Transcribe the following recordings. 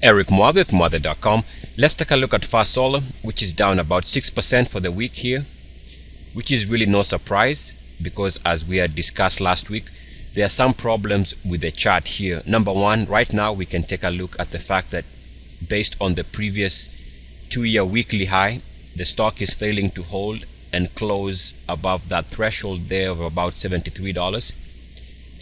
Eric Muadith, Muadith.com. Let's take a look at Fast Solar, which is down about 6% for the week here, which is really no surprise because, as we had discussed last week, there are some problems with the chart here. Number one, right now we can take a look at the fact that based on the previous 2-year weekly high, the stock is failing to hold and close above that threshold there of about $73.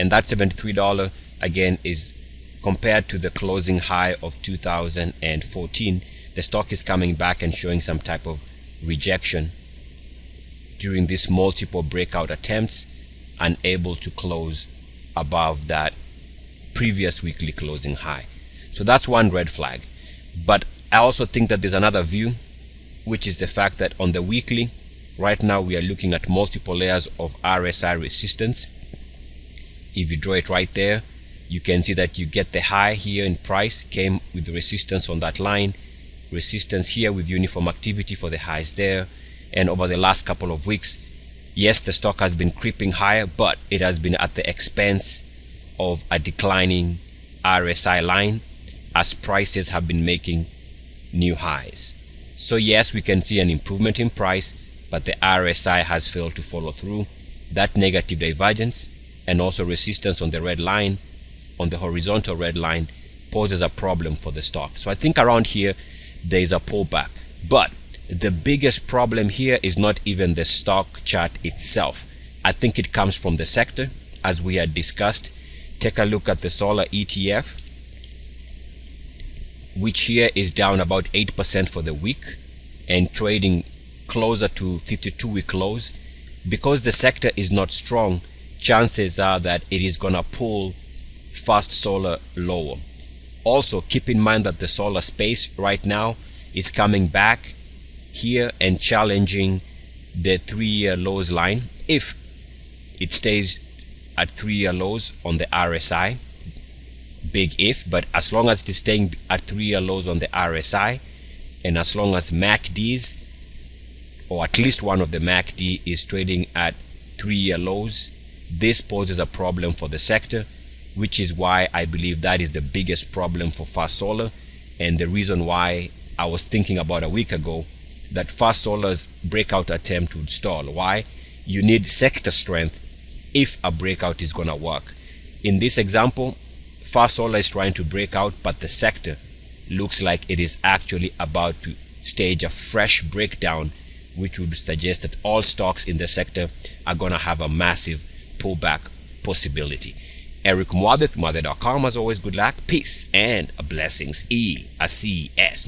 And that $73 again is compared to the closing high of 2014. The stock is coming back and showing some type of rejection during these multiple breakout attempts, unable to close above that previous weekly closing high. So that's one red flag. But I also think that there's another view, which is the fact that on the weekly, right now we are looking at multiple layers of RSI resistance. If you draw it right there, you can see that you get the high here in price came with resistance on that line, resistance here with uniform activity for the highs there. And over the last couple of weeks, yes, the stock has been creeping higher, but it has been at the expense of a declining RSI line as prices have been making new highs. So yes, we can see an improvement in price, but the RSI has failed to follow through. That negative divergence and also resistance on the red line, on the horizontal red line, poses a problem for the stock. So I think around here there is a pullback, but the biggest problem here is not even the stock chart itself. I think it comes from the sector, as we had discussed. Take a look at the solar ETF, which here is down about 8% for the week and trading closer to 52-week lows. Because the sector is not strong, chances are that it is gonna pull Fast Solar lower. Also keep in mind that the solar space right now is coming back here and challenging the 3-year lows line. If it stays at 3-year lows on the RSI, big if, but as long as it is staying at 3-year lows on the RSI, and as long as MACDs, or at least one of the MACD, is trading at 3-year lows, this poses a problem for the sector, which is why I believe that is the biggest problem for Fast Solar, and the reason why I was thinking about a week ago that Fast Solar's breakout attempt would stall. Why? You need sector strength if a breakout is gonna work. In this example, Fast Solar is trying to break out, but the sector looks like it is actually about to stage a fresh breakdown, which would suggest that all stocks in the sector are gonna have a massive pullback possibility. Eric Muadith, Muadith.com. As always, good luck, peace, and blessings. EACS.